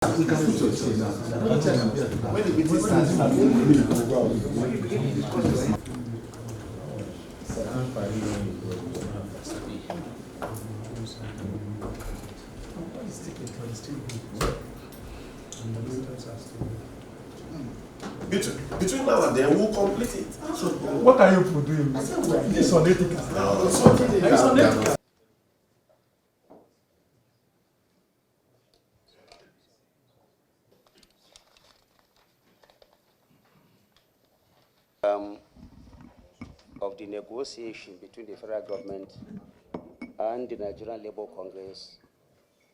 We can put your chair now. When the meeting starts, between now and then, we'll complete it. So, what are you doing? It's unethical. It's unethical. Of the negotiation between the federal government and the Nigerian Labour Congress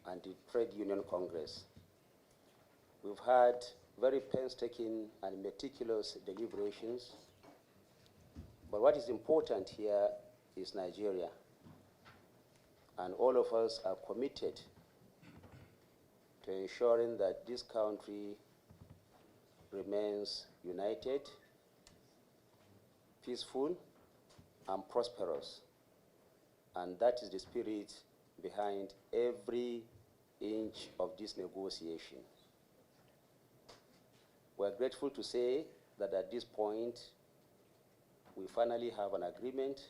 and the Trade Union Congress. We've had very painstaking and meticulous deliberations, but what is important here is Nigeria, and all of us are committed to ensuring that this country remains united, peaceful, and prosperous. And that is the spirit behind every inch of this negotiation. We're grateful to say that at this point, we finally have an agreement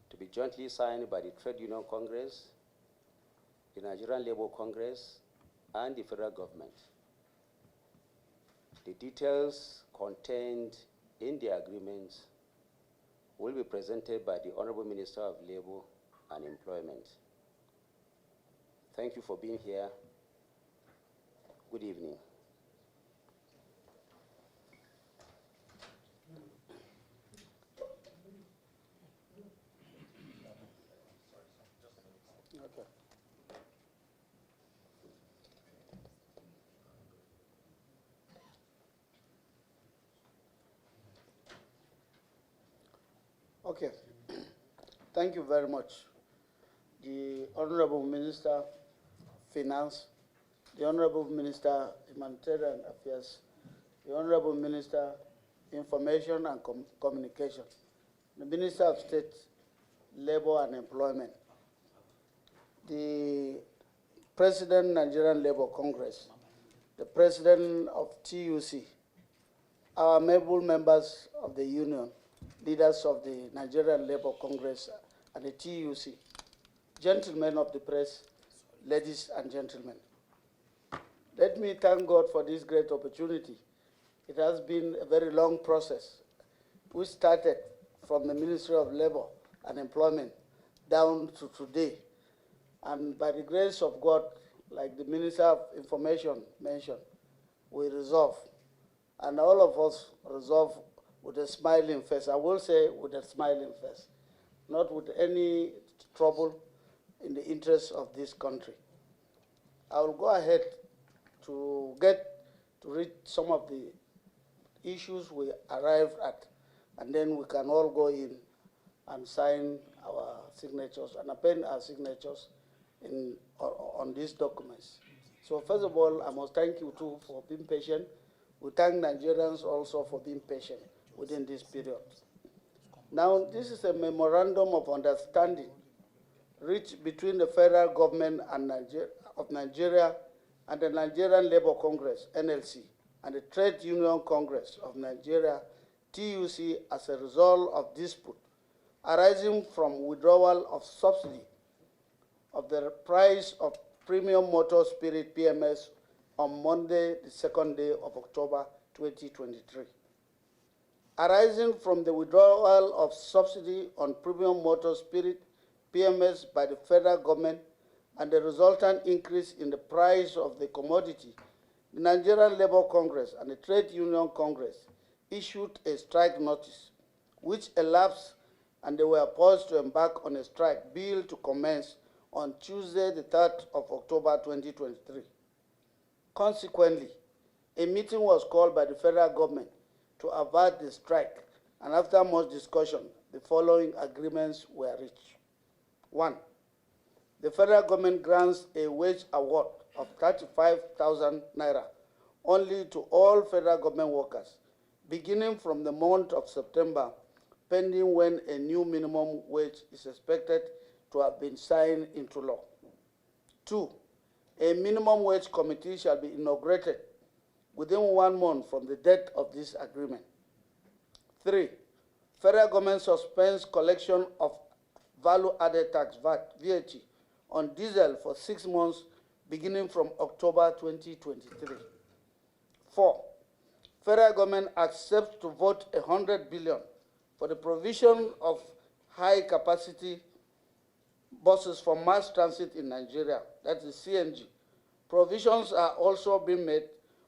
to be jointly signed by the Trade Union Congress, the Nigerian Labour Congress, and the federal government. The details contained in the agreement will be presented by the Honorable Minister of Labour and Employment. Thank you for being here. Good evening. Okay, thank you very much. The Honorable Minister of Finance, the Honorable Minister Humanitarian Affairs, the Honorable Minister Information and Communication, the Minister of State, Labor and Employment, the President Nigerian Labour Congress, the President of TUC, our able members of the Union, leaders of the Nigerian Labour Congress and the TUC, gentlemen of the press, ladies and gentlemen. Let me thank God for this great opportunity. It has been a very long process. We started from the Ministry of Labour and Employment down to today. And by the grace of God, like the Minister of Information mentioned, we resolve. And all of us resolve with a smiling face. I will say with a smiling face, not with any trouble in the interests of this country. I will go ahead to read some of the issues we arrived at, and then we can all go in and sign our signatures and append our signatures on these documents. So first of all, I must thank you too for being patient. We thank Nigerians also for being patient within this period. Now, this is a memorandum of understanding reached between the federal government and of Nigeria and the Nigerian Labour Congress, NLC, and the Trade Union Congress of Nigeria, TUC, as a result of dispute arising from withdrawal of subsidy of the price of premium motor spirit PMS on Monday, the 2nd day of October 2023. Arising from the withdrawal of subsidy on premium motor spirit PMS by the federal government and the resultant increase in the price of the commodity, the Nigerian Labour Congress and the Trade Union Congress issued a strike notice, which elapsed, and they were forced to embark on a strike billed to commence on Tuesday, the 3rd of October 2023. Consequently, a meeting was called by the federal government to avert the strike, and after much discussion, the following agreements were reached. 1. The federal government grants a wage award of 35,000 naira only to all federal government workers, beginning from the month of September, pending when a new minimum wage is expected to have been signed into law. 2. A minimum wage committee shall be inaugurated within 1 month from the date of this agreement. 3. Federal government suspends collection of value-added tax, VAT, on diesel for 6 months beginning from October 2023. 4. Federal government accepts to vote 100 billion for the provision of high-capacity buses for mass transit in Nigeria, that is CNG. Provisions are also being made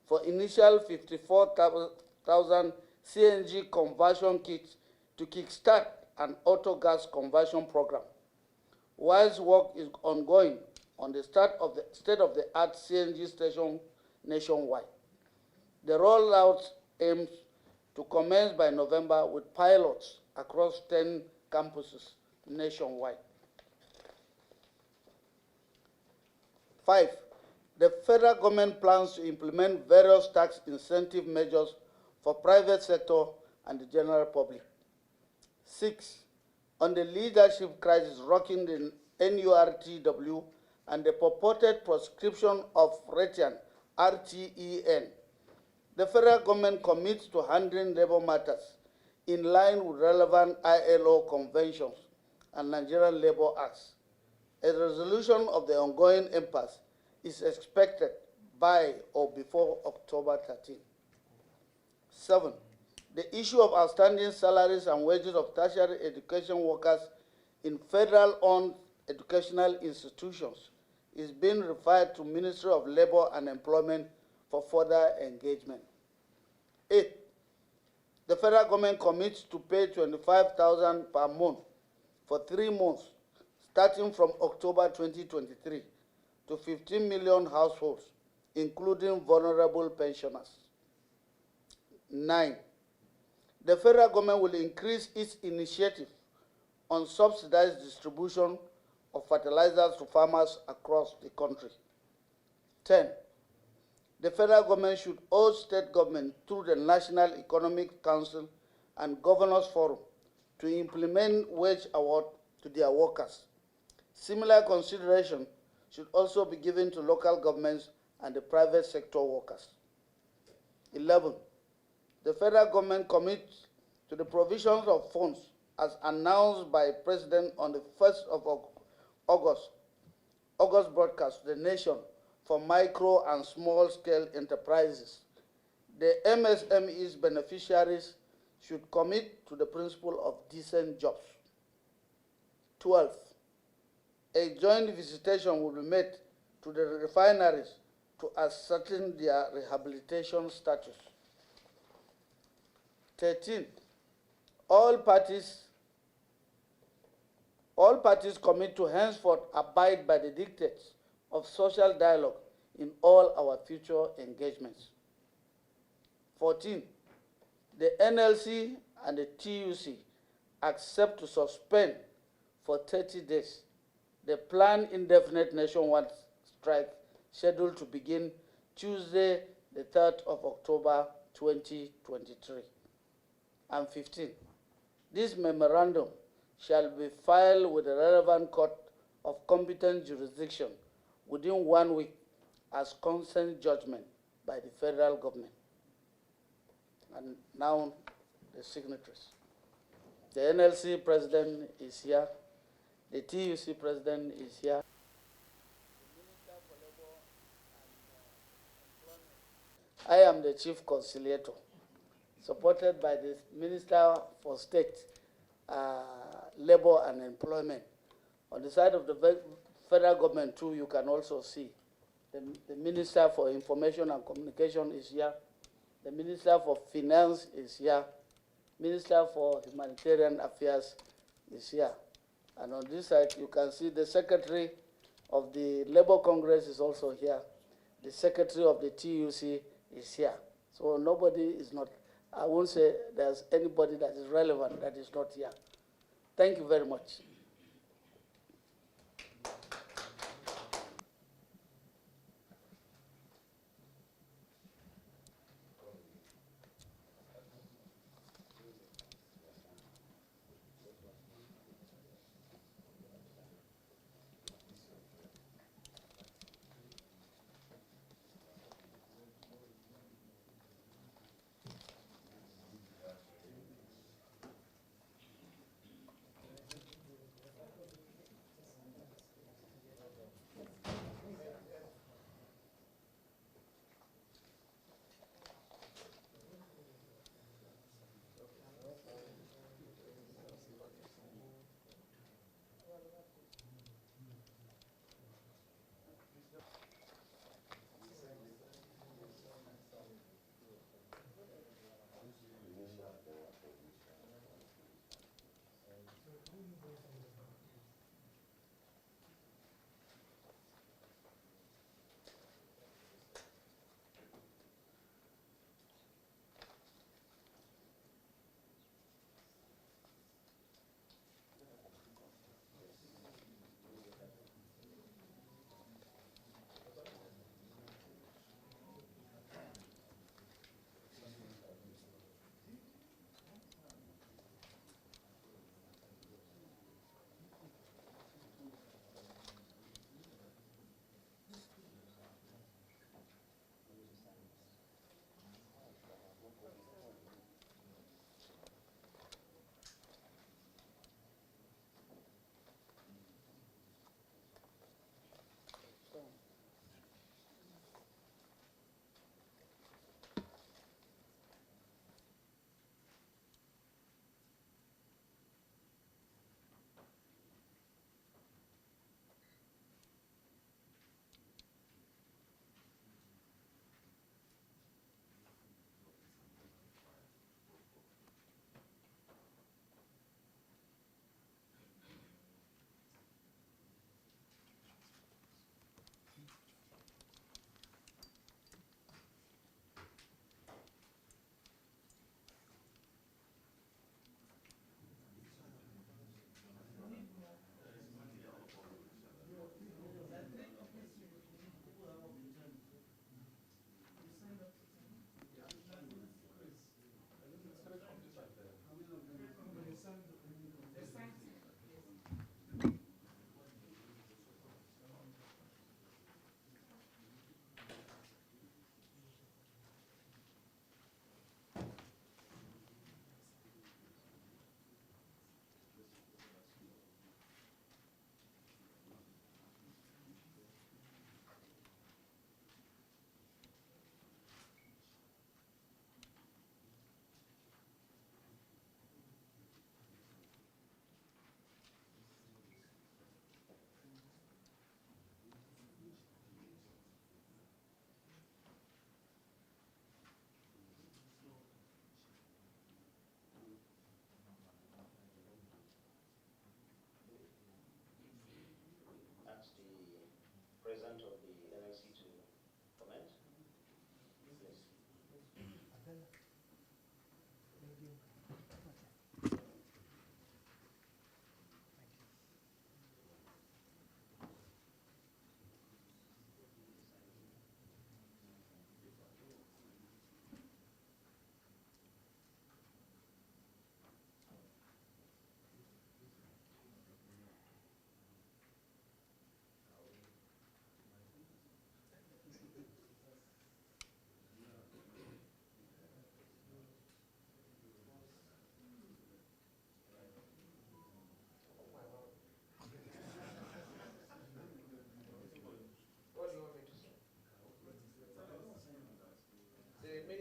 for initial 54,000 CNG conversion kits to kickstart an auto gas conversion program. Whilst work is ongoing on the start of the state-of-the-art CNG station nationwide. The rollout aims to commence by November with pilots across 10 campuses nationwide. 5. The federal government plans to implement various tax incentive measures for private sector and the general public. 6. On the leadership crisis rocking the NURTW and the purported proscription of Retian, RTEN, the federal government commits to handling labor matters in line with relevant ILO conventions and Nigerian Labor Acts. A resolution of the ongoing impasse is expected by or before October 13. 7. The issue of outstanding salaries and wages of tertiary education workers in federal-owned educational institutions is being referred to Ministry of Labor and Employment for further engagement. 8. The federal government commits to pay 25,000 per month for 3 months, starting from October 2023, to 15 million households, including vulnerable pensioners. 9. The federal government will increase its initiative on subsidized distribution of fertilizers to farmers across the country. 10. The federal government should urge state government through the National Economic Council and Governors Forum to implement wage award to their workers. Similar consideration should also be given to local governments and the private sector workers. 11. The federal government commits to the provisions of funds as announced by President on the 1st of August broadcast to the nation for micro and small-scale enterprises. The MSME's beneficiaries should commit to the principle of decent jobs. 12. A joint visitation will be made to the refineries to ascertain their rehabilitation status. 13. All parties commit to henceforth abide by the dictates of social dialogue in all our future engagements. 14. The NLC and the TUC accept to suspend for 30 days the planned indefinite nationwide strike scheduled to begin Tuesday, the 3rd of October 2023. And 15. This memorandum shall be filed with the relevant court of competent jurisdiction within 1 week as consent judgment by the federal government. And now the signatories. The NLC president is here. The TUC president is here. I am the chief conciliator, supported by the Minister for State, Labor and Employment. On the side of the federal government too, you can also see the Minister for Information and Communication is here. The Minister for Finance is here. Minister for Humanitarian Affairs is here. And on this side, you can see the Secretary of the Labour Congress is also here. The Secretary of the TUC is here. So nobody is not, I won't say there's anybody that is relevant that is not here. Thank you very much.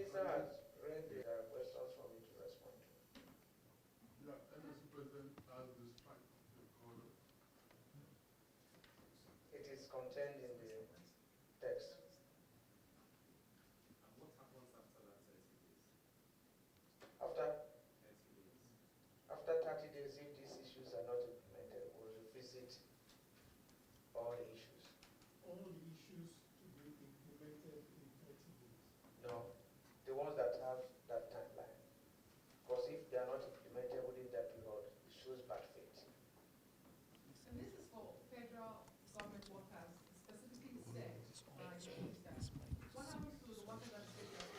Minister has read the questions for me to respond to. Yeah, NLC President has the strike to order. It is contained in the text.